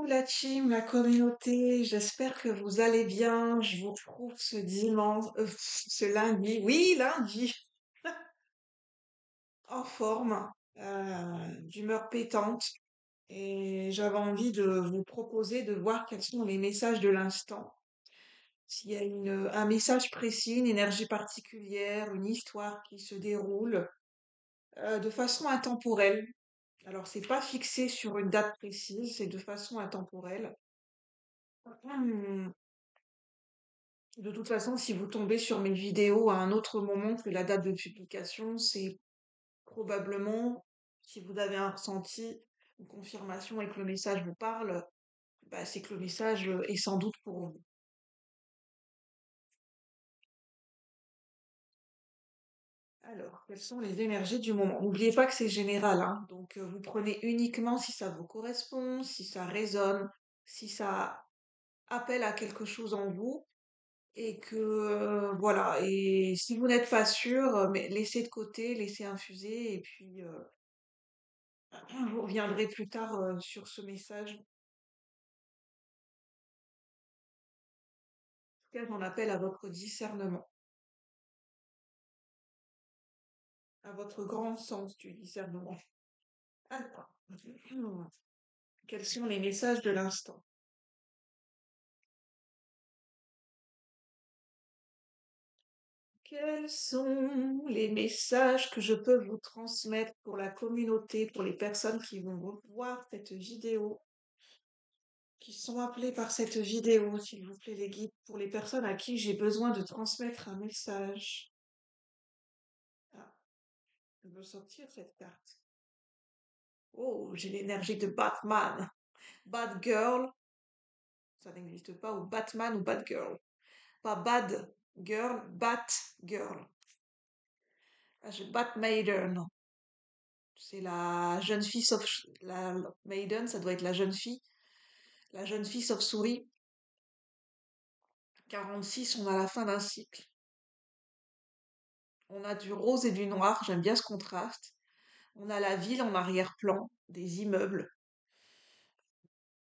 La team, la communauté, j'espère que vous allez bien. Je vous retrouve ce dimanche, ce lundi, oui, lundi, en forme, d'humeur pétante. Et j'avais envie de vous proposer de voir quels sont les messages de l'instant. S'il y a un message précis, une énergie particulière, une histoire qui se déroule de façon intemporelle. Alors, c'est pas fixé sur une date précise, c'est de façon intemporelle. De toute façon, si vous tombez sur mes vidéos à un autre moment que la date de publication, c'est probablement, si vous avez un ressenti, une confirmation et que le message vous parle, bah, c'est que le message est sans doute pour vous. Alors, quelles sont les énergies du moment? N'oubliez pas que c'est général, hein, donc vous prenez uniquement si ça vous correspond, si ça résonne, si ça appelle à quelque chose en vous. Et que voilà, et si vous n'êtes pas sûr, mais laissez de côté, laissez infuser, et puis vous reviendrez plus tard sur ce message. En tout cas, j'en appelle à votre discernement, à votre grand sens du discernement. Alors, quels sont les messages de l'instant? Quels sont les messages que je peux vous transmettre pour la communauté, pour les personnes qui vont voir cette vidéo, qui sont appelées par cette vidéo, s'il vous plaît, les guides, pour les personnes à qui j'ai besoin de transmettre un message? Ah, je veux sortir cette carte. Oh, j'ai l'énergie de Batman. Bad Girl, ça n'existe pas, ou Batman ou Bad Girl. Pas Bad Girl, Bat Girl. Ah, j'ai Bat Maiden. C'est la jeune fille sauf la Maiden, ça doit être la jeune fille. La jeune fille sauf souris. 46, on a la fin d'un cycle. On a du rose et du noir, j'aime bien ce contraste. On a la ville en arrière-plan, des immeubles.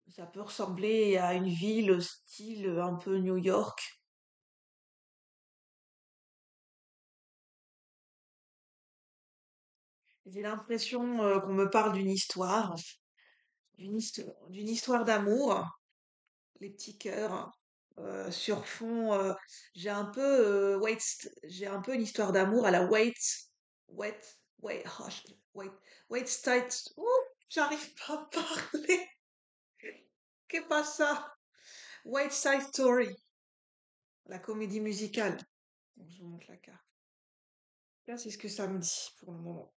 Ça peut ressembler à une ville style un peu New York. J'ai l'impression qu'on me parle d'une histoire d'amour, les petits cœurs, sur fond. J'ai un peu, j'ai un peu une histoire d'amour à la Wait, Wait, oh, Wait, Wait Tight. Ouh, j'arrive pas à parler. Qu'est pas ça? Wait Side Story, la comédie musicale. Donc, je vous montre la carte. Là, c'est ce que ça me dit pour le moment.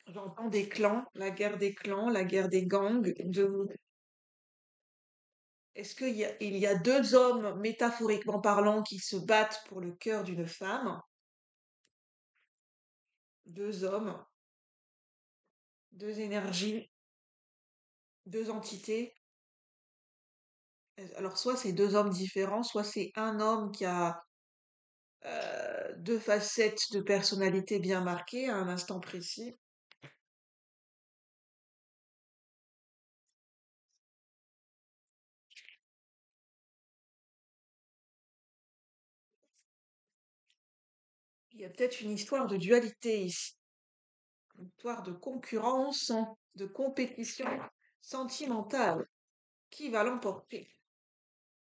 J'entends des clans, la guerre des gangs. Est-ce il y a deux hommes, métaphoriquement parlant, qui se battent pour le cœur d'une femme? Deux hommes, deux énergies, deux entités. Alors, soit c'est deux hommes différents, soit c'est un homme qui a deux facettes de personnalité bien marquées à un instant précis. Il y a peut-être une histoire de dualité ici, une histoire de concurrence, de compétition sentimentale. Qui va l'emporter?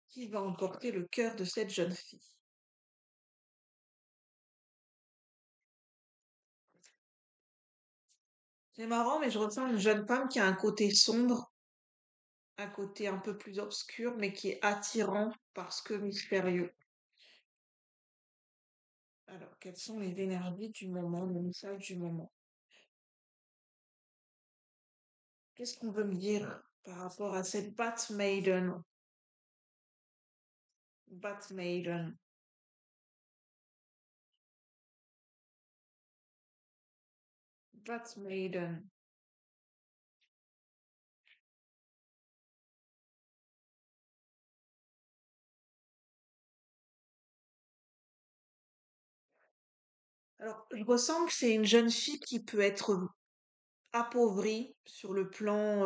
Qui va emporter le cœur de cette jeune fille? C'est marrant, mais je ressens une jeune femme qui a un côté sombre, un côté un peu plus obscur, mais qui est attirant parce que mystérieux. Alors, quelles sont les énergies du moment, le message du moment? Qu'est-ce qu'on veut me dire par rapport à cette Bat Maiden? Bat Maiden. Bat Maiden. Alors, je ressens que c'est une jeune fille qui peut être appauvrie sur le plan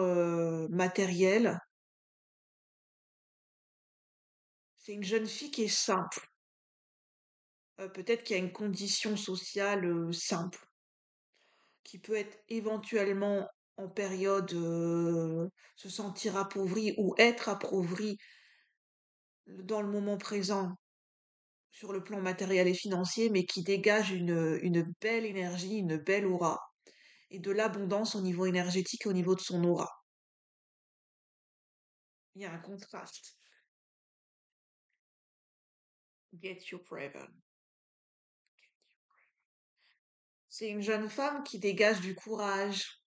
matériel. C'est une jeune fille qui est simple. Peut-être qu'il y a une condition sociale simple, qui peut être éventuellement en période se sentir appauvrie ou être appauvrie dans le moment présent sur le plan matériel et financier, mais qui dégage une belle énergie, une belle aura, et de l'abondance au niveau énergétique et au niveau de son aura. Il y a un contraste. Get your present. C'est une jeune femme qui dégage du courage,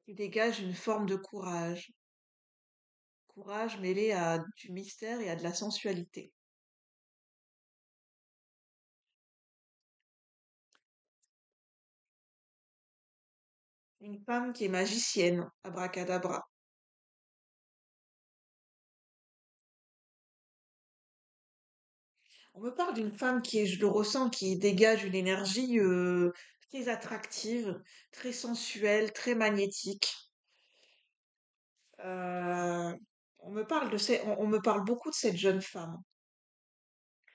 qui dégage une forme de courage. Courage mêlé à du mystère et à de la sensualité. Une femme qui est magicienne, abracadabra. On me parle d'une femme qui est, je le ressens, qui dégage une énergie très attractive, très sensuelle, très magnétique. Euh, on me parle beaucoup de cette jeune femme.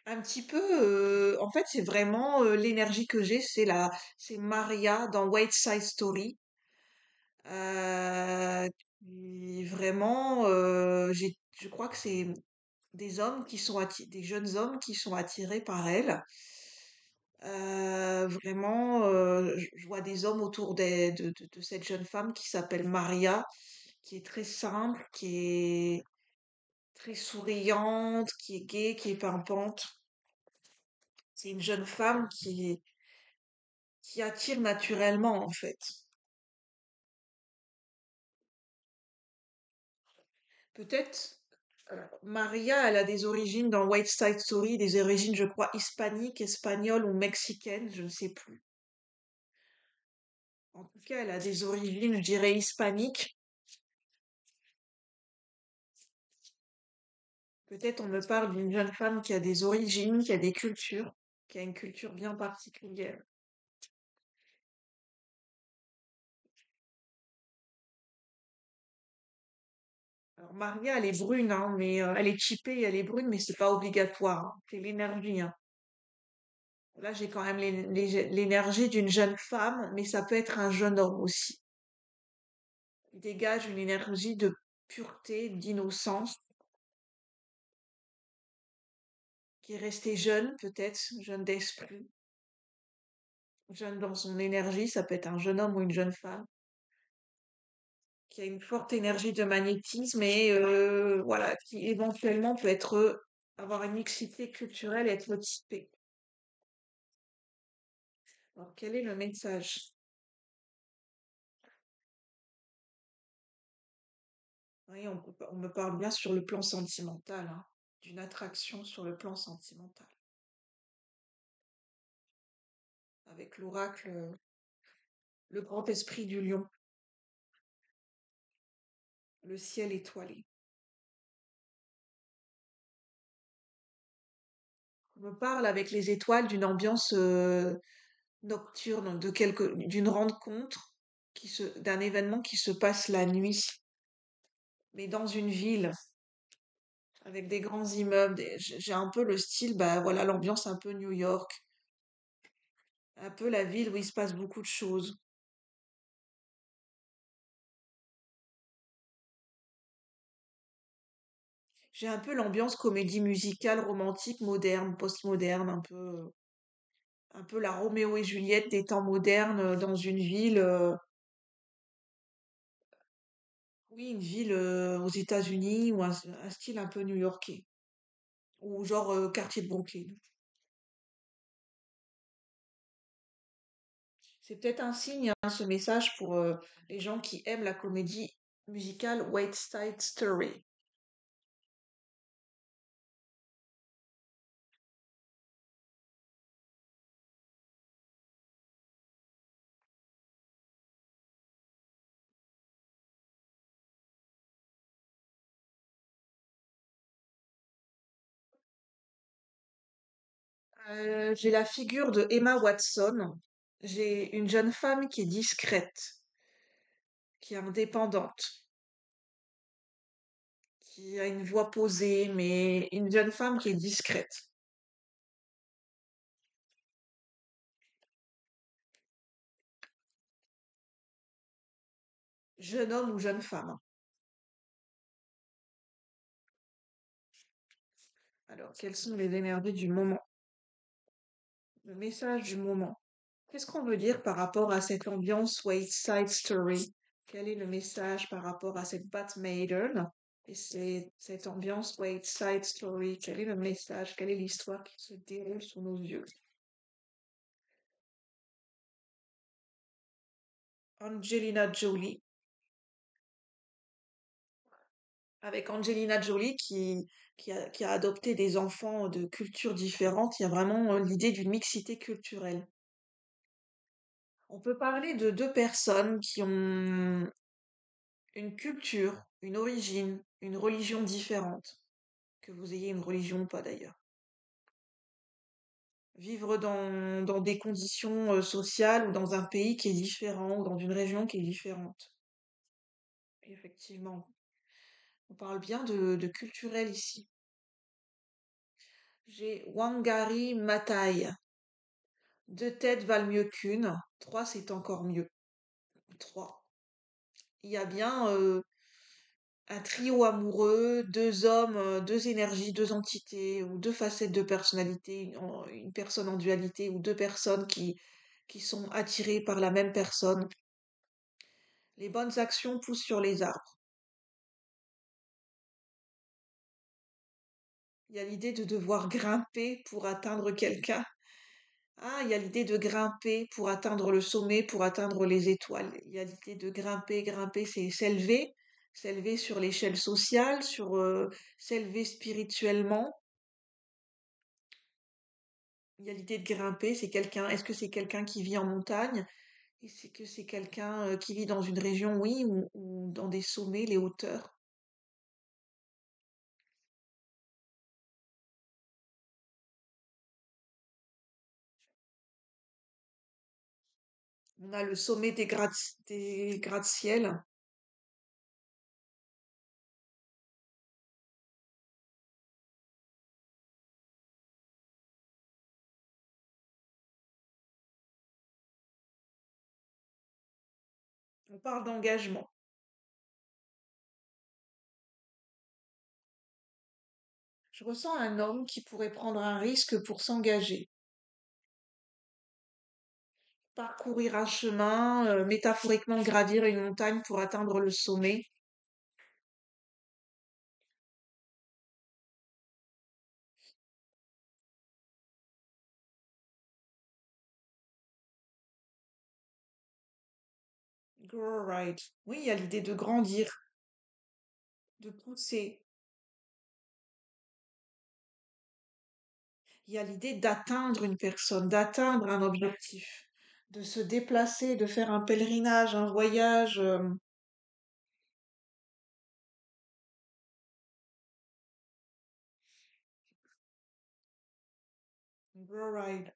Un petit peu, en fait, c'est vraiment l'énergie que j'ai, c'est Maria dans White Side Story. Qui vraiment, je crois que c'est des hommes des jeunes hommes qui sont attirés par elle. Vraiment, je vois des hommes autour de cette jeune femme qui s'appelle Maria, qui est très simple, qui est très souriante, qui est gaie, qui est pimpante. C'est une jeune femme qui attire naturellement, en fait. Peut-être, Maria, elle a des origines dans White Side Story, des origines, je crois, hispaniques, espagnoles ou mexicaines, je ne sais plus. En tout cas, elle a des origines, je dirais, hispaniques. Peut-être on me parle d'une jeune femme qui a des origines, qui a des cultures, qui a une culture bien particulière. Alors Maria, elle est brune, hein, mais elle est typée, elle est brune, mais c'est pas obligatoire, hein. C'est l'énergie, hein. Là, j'ai quand même l'énergie d'une jeune femme, mais ça peut être un jeune homme aussi. Il dégage une énergie de pureté, d'innocence, qui est resté jeune, peut-être, jeune d'esprit, jeune dans son énergie, ça peut être un jeune homme ou une jeune femme, qui a une forte énergie de magnétisme et voilà, qui éventuellement peut être avoir une mixité culturelle et être typé. Alors, quel est le message? Oui, on me parle bien sur le plan sentimental, hein, d'une attraction sur le plan sentimental, avec l'oracle, le grand esprit du lion, le ciel étoilé. On me parle avec les étoiles d'une ambiance nocturne, d'une rencontre d'un événement qui se passe la nuit, mais dans une ville avec des grands immeubles. J'ai un peu le style, bah voilà, l'ambiance un peu New York, un peu la ville où il se passe beaucoup de choses. J'ai un peu l'ambiance comédie musicale romantique moderne, postmoderne, un peu la Roméo et Juliette des temps modernes dans une ville, oui, une ville aux États-Unis ou un style un peu new-yorkais ou genre quartier de Brooklyn. C'est peut-être un signe, hein, ce message pour les gens qui aiment la comédie musicale West Side Story. J'ai la figure de Emma Watson. J'ai une jeune femme qui est discrète, qui est indépendante, qui a une voix posée, mais une jeune femme qui est discrète. Jeune homme ou jeune femme. Alors, quelles sont les énergies du moment? Le message du moment. Qu'est-ce qu'on veut dire par rapport à cette ambiance West Side Story? Quel est le message par rapport à cette Batmaiden et cette ambiance West Side Story? Quel est le message? Quelle est l'histoire qui se déroule sous nos yeux? Angelina Jolie, avec Angelina Jolie qui a adopté des enfants de cultures différentes. Il y a vraiment l'idée d'une mixité culturelle. On peut parler de deux personnes qui ont une culture, une origine, une religion différente, que vous ayez une religion ou pas d'ailleurs. Vivre dans des conditions sociales ou dans un pays qui est différent ou dans une région qui est différente. Effectivement, on parle bien de culturel ici. J'ai Wangari Maathai. Deux têtes valent mieux qu'une. Trois, c'est encore mieux. Trois. Il y a bien un trio amoureux, deux hommes, deux énergies, deux entités, ou deux facettes de personnalité, une personne en dualité, ou deux personnes qui sont attirées par la même personne. Les bonnes actions poussent sur les arbres. Il y a l'idée de devoir grimper pour atteindre quelqu'un. Ah, il y a l'idée de grimper pour atteindre le sommet, pour atteindre les étoiles. Il y a l'idée de grimper, grimper, c'est s'élever, s'élever sur l'échelle sociale, sur s'élever spirituellement. Il y a l'idée de grimper, c'est quelqu'un, est-ce que c'est quelqu'un qui vit en montagne? Est-ce que c'est quelqu'un qui vit dans une région, oui, ou dans des sommets, les hauteurs? On a le sommet des gratte-ciel. On parle d'engagement. Je ressens un homme qui pourrait prendre un risque pour s'engager, parcourir un chemin, métaphoriquement gravir une montagne pour atteindre le sommet. Grow right. Oui, il y a l'idée de grandir, de pousser. Il y a l'idée d'atteindre une personne, d'atteindre un objectif, de se déplacer, de faire un pèlerinage, un voyage. Grow right.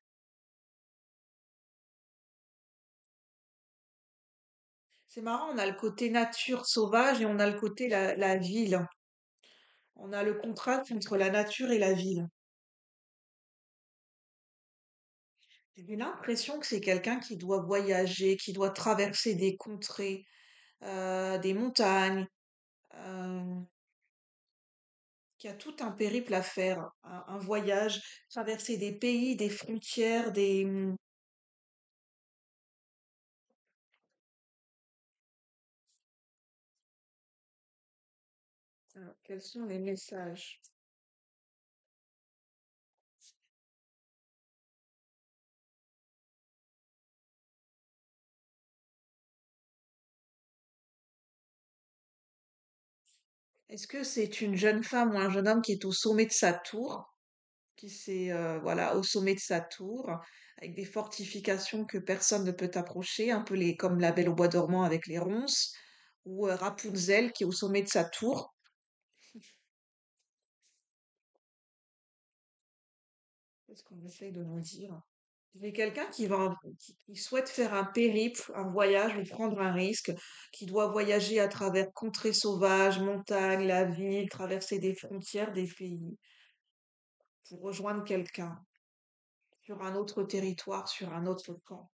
C'est marrant, on a le côté nature sauvage et on a le côté la ville. On a le contraste entre la nature et la ville. J'ai l'impression que c'est quelqu'un qui doit voyager, qui doit traverser des contrées, des montagnes, euh, qui a tout un périple à faire, un voyage, traverser des pays, des frontières, Alors, quels sont les messages? Est-ce que c'est une jeune femme ou un jeune homme qui est au sommet de sa tour, qui s'est voilà au sommet de sa tour, avec des fortifications que personne ne peut approcher, un peu comme la Belle au bois dormant avec les ronces, ou Rapunzel qui est au sommet de sa tour. Qu'est-ce qu'on essaye de nous dire? Mais quelqu'un qui souhaite faire un périple, un voyage ou prendre un risque, qui doit voyager à travers contrées sauvages, montagnes, la ville, traverser des frontières, des pays, pour rejoindre quelqu'un sur un autre territoire, sur un autre camp.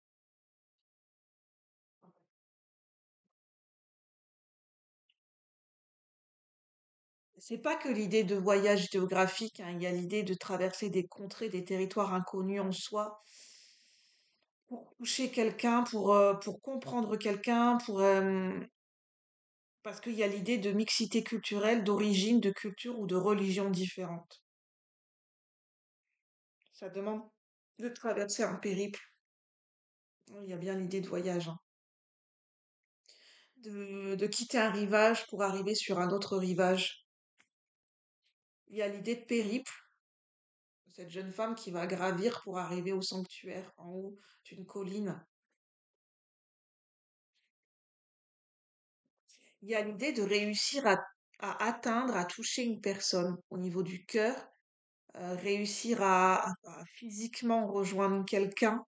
C'est pas que l'idée de voyage géographique, hein, il y a l'idée de traverser des contrées, des territoires inconnus en soi, pour toucher quelqu'un, pour comprendre quelqu'un, parce qu'il y a l'idée de mixité culturelle, d'origine, de culture ou de religion différente. Ça demande de traverser un périple. Il y a bien l'idée de voyage, hein. De quitter un rivage pour arriver sur un autre rivage. Il y a l'idée de périple, cette jeune femme qui va gravir pour arriver au sanctuaire en haut d'une colline. Il y a l'idée de réussir à atteindre, à toucher une personne au niveau du cœur, réussir à physiquement rejoindre quelqu'un.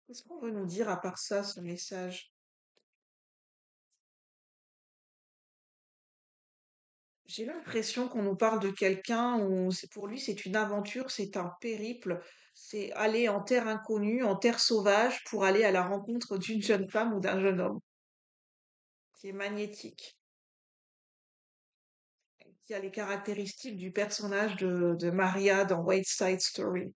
Qu'est-ce qu'on veut nous dire à part ça, ce message? J'ai l'impression qu'on nous parle de quelqu'un où pour lui c'est une aventure, c'est un périple, c'est aller en terre inconnue, en terre sauvage pour aller à la rencontre d'une jeune femme ou d'un jeune homme qui est magnétique, qui a les caractéristiques du personnage de Maria dans West Side Story.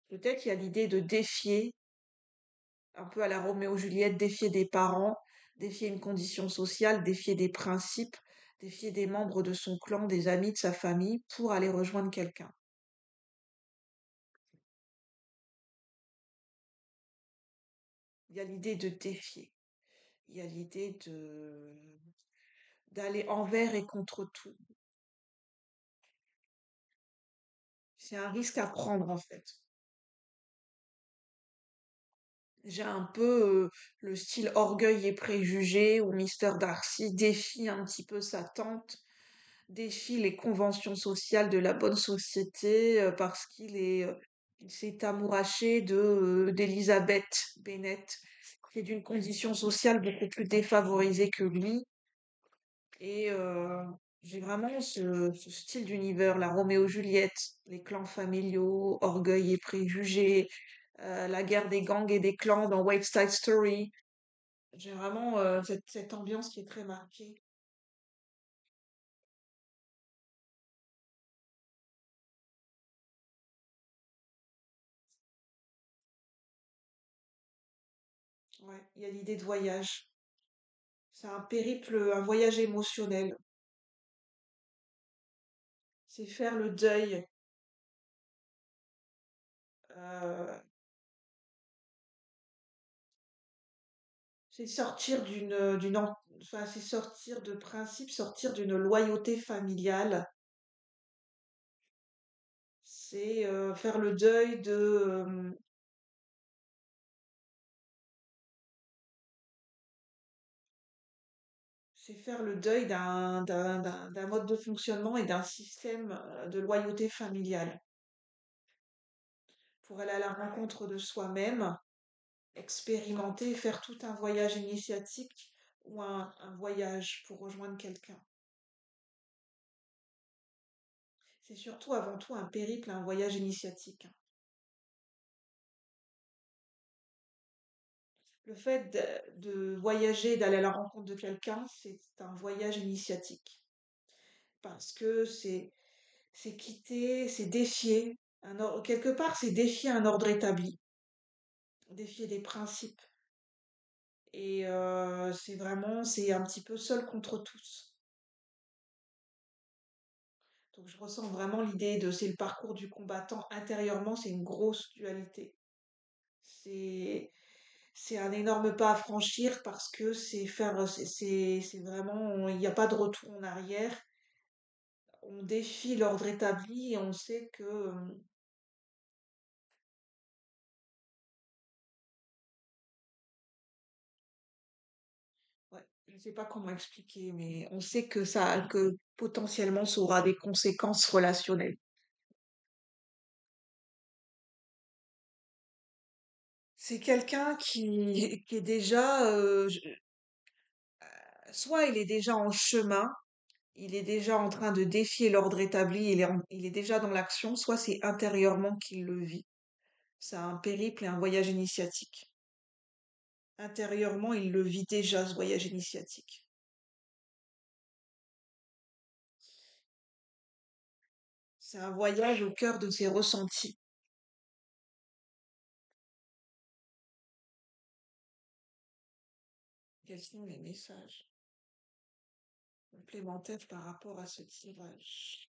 Peut-être qu'il y a l'idée de défier, un peu à la Roméo-Juliette, défier des parents, défier une condition sociale, défier des principes, défier des membres de son clan, des amis, de sa famille, pour aller rejoindre quelqu'un. Il y a l'idée de défier. Il y a l'idée de d'aller envers et contre tout. C'est un risque à prendre en fait. J'ai un peu le style orgueil et préjugé où Mister Darcy défie un petit peu sa tante, défie les conventions sociales de la bonne société parce il s'est amouraché d'Elizabeth Bennet, qui est d'une condition sociale beaucoup plus défavorisée que lui. Et j'ai vraiment ce style d'univers, la Roméo-Juliette, les clans familiaux, orgueil et préjugés, la guerre des gangs et des clans dans West Side Story. J'ai vraiment cette ambiance qui est très marquée. Ouais, il y a l'idée de voyage. C'est un périple, un voyage émotionnel. C'est faire le deuil. euh, c'est sortir enfin, c'est sortir de principe, sortir d'une loyauté familiale. C'est faire le deuil c'est faire le deuil d'un mode de fonctionnement et d'un système de loyauté familiale pour aller à la rencontre de soi-même, expérimenter et faire tout un voyage initiatique ou un voyage pour rejoindre quelqu'un. C'est surtout avant tout un périple, un voyage initiatique. Le fait de voyager, d'aller à la rencontre de quelqu'un, c'est un voyage initiatique parce que c'est quitter, c'est défier quelque part, c'est défier un ordre établi, défier des principes. Et c'est un petit peu seul contre tous. Donc je ressens vraiment l'idée de, c'est le parcours du combattant intérieurement, c'est une grosse dualité. C'est, c'est un énorme pas à franchir parce que c'est vraiment, il n'y a pas de retour en arrière. On défie l'ordre établi et on sait que, ouais, je ne sais pas comment expliquer, mais on sait que potentiellement ça aura des conséquences relationnelles. C'est quelqu'un qui est déjà, soit il est déjà en chemin, il est déjà en train de défier l'ordre établi, il est déjà dans l'action, soit c'est intérieurement qu'il le vit. C'est un périple et un voyage initiatique. Intérieurement, il le vit déjà, ce voyage initiatique. C'est un voyage au cœur de ses ressentis. Quels sont les messages complémentaires par rapport à ce tirage?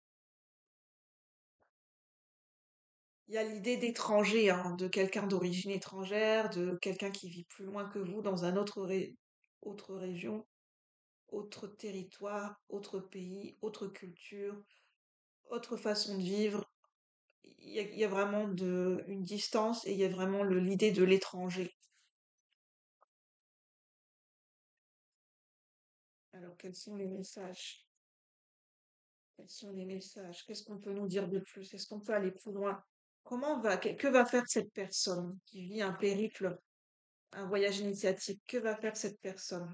Il y a l'idée d'étranger, hein, de quelqu'un d'origine étrangère, de quelqu'un qui vit plus loin que vous dans un autre région, autre territoire, autre pays, autre culture, autre façon de vivre. Il y a vraiment une distance et il y a vraiment l'idée de l'étranger. Alors, quels sont les messages? Quels sont les messages? Qu'est-ce qu'on peut nous dire de plus? Est-ce qu'on peut aller plus loin? Que va faire cette personne qui vit un périple, un voyage initiatique? Que va faire cette personne?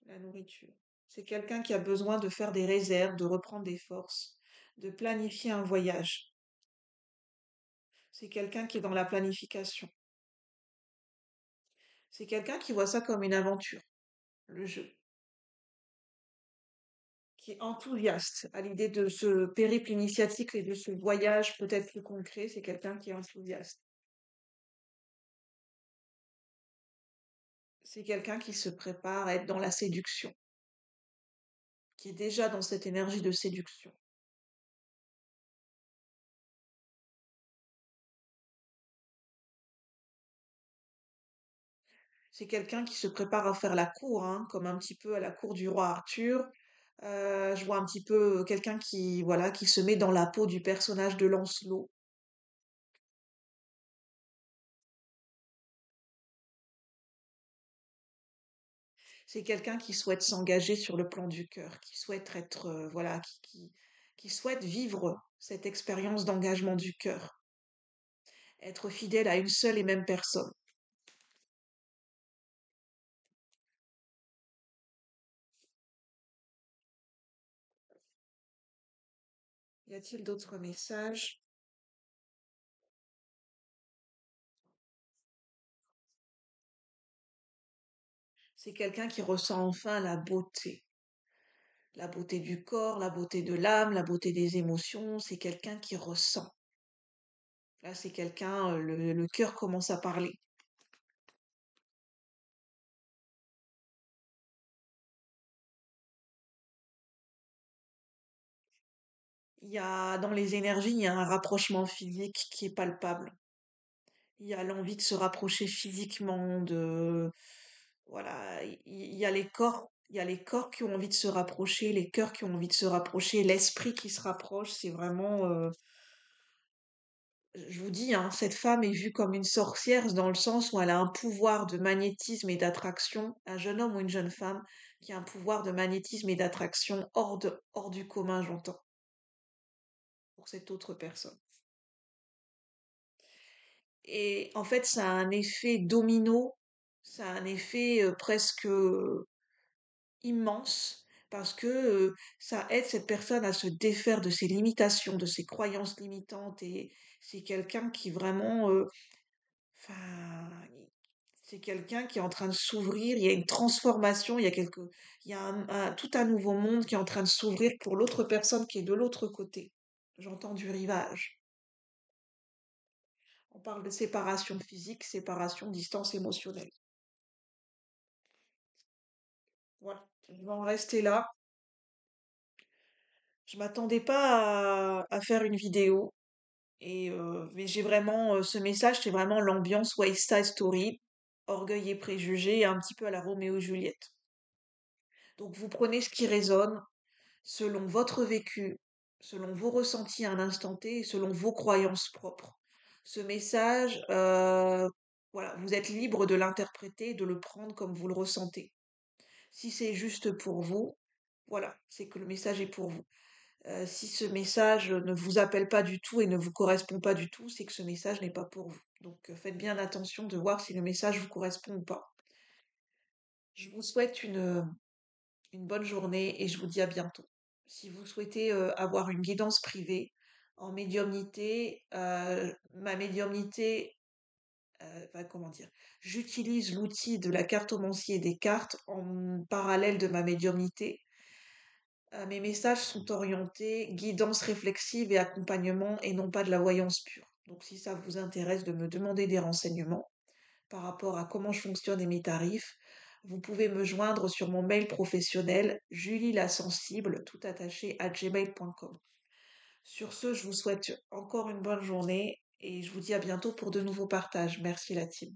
La nourriture. C'est quelqu'un qui a besoin de faire des réserves, de reprendre des forces, de planifier un voyage. C'est quelqu'un qui est dans la planification. C'est quelqu'un qui voit ça comme une aventure, le jeu, qui est enthousiaste à l'idée de ce périple initiatique et de ce voyage peut-être plus concret. C'est quelqu'un qui est enthousiaste. C'est quelqu'un qui se prépare à être dans la séduction, qui est déjà dans cette énergie de séduction. C'est quelqu'un qui se prépare à faire la cour, hein, comme un petit peu à la cour du roi Arthur. Je vois un petit peu quelqu'un qui, voilà, qui se met dans la peau du personnage de Lancelot. C'est quelqu'un qui souhaite s'engager sur le plan du cœur, qui souhaite être, voilà, qui souhaite vivre cette expérience d'engagement du cœur, être fidèle à une seule et même personne. Y a-t-il d'autres messages? C'est quelqu'un qui ressent enfin la beauté du corps, la beauté de l'âme, la beauté des émotions. C'est quelqu'un qui ressent. Là, c'est quelqu'un, le cœur commence à parler. Dans les énergies, il y a un rapprochement physique qui est palpable. Il y a l'envie de se rapprocher physiquement, voilà, il y a il y a les corps qui ont envie de se rapprocher, les cœurs qui ont envie de se rapprocher, l'esprit qui se rapproche. C'est vraiment, je vous dis, hein, cette femme est vue comme une sorcière dans le sens où elle a un pouvoir de magnétisme et d'attraction, un jeune homme ou une jeune femme qui a un pouvoir de magnétisme et d'attraction hors du commun, j'entends, pour cette autre personne. Et en fait, ça a un effet domino, ça a un effet presque immense, parce que ça aide cette personne à se défaire de ses limitations, de ses croyances limitantes, et c'est quelqu'un qui vraiment, enfin, c'est quelqu'un qui est en train de s'ouvrir, il y a une transformation, il y a tout un nouveau monde qui est en train de s'ouvrir pour l'autre personne qui est de l'autre côté. J'entends du rivage. On parle de séparation physique, séparation, distance émotionnelle. Voilà, je vais en rester là. Je m'attendais pas à faire une vidéo, mais j'ai vraiment ce message, c'est vraiment l'ambiance West Side Story, orgueil et préjugés, un petit peu à la Roméo et Juliette. Donc vous prenez ce qui résonne selon votre vécu, selon vos ressentis à un instant T et selon vos croyances propres. Ce message, voilà, vous êtes libre de l'interpréter et de le prendre comme vous le ressentez. Si c'est juste pour vous, voilà, c'est que le message est pour vous. Si ce message ne vous appelle pas du tout et ne vous correspond pas du tout, c'est que ce message n'est pas pour vous. Donc, faites bien attention de voir si le message vous correspond ou pas. Je vous souhaite une bonne journée et je vous dis à bientôt. Si vous souhaitez avoir une guidance privée en médiumnité, ma médiumnité, comment dire, j'utilise l'outil de la cartomancie et des cartes en parallèle de ma médiumnité. Mes messages sont orientés guidance réflexive et accompagnement et non pas de la voyance pure. Donc si ça vous intéresse de me demander des renseignements par rapport à comment je fonctionne et mes tarifs, vous pouvez me joindre sur mon mail professionnel julielassensible tout attaché à gmail.com. Sur ce, je vous souhaite encore une bonne journée et je vous dis à bientôt pour de nouveaux partages. Merci la team.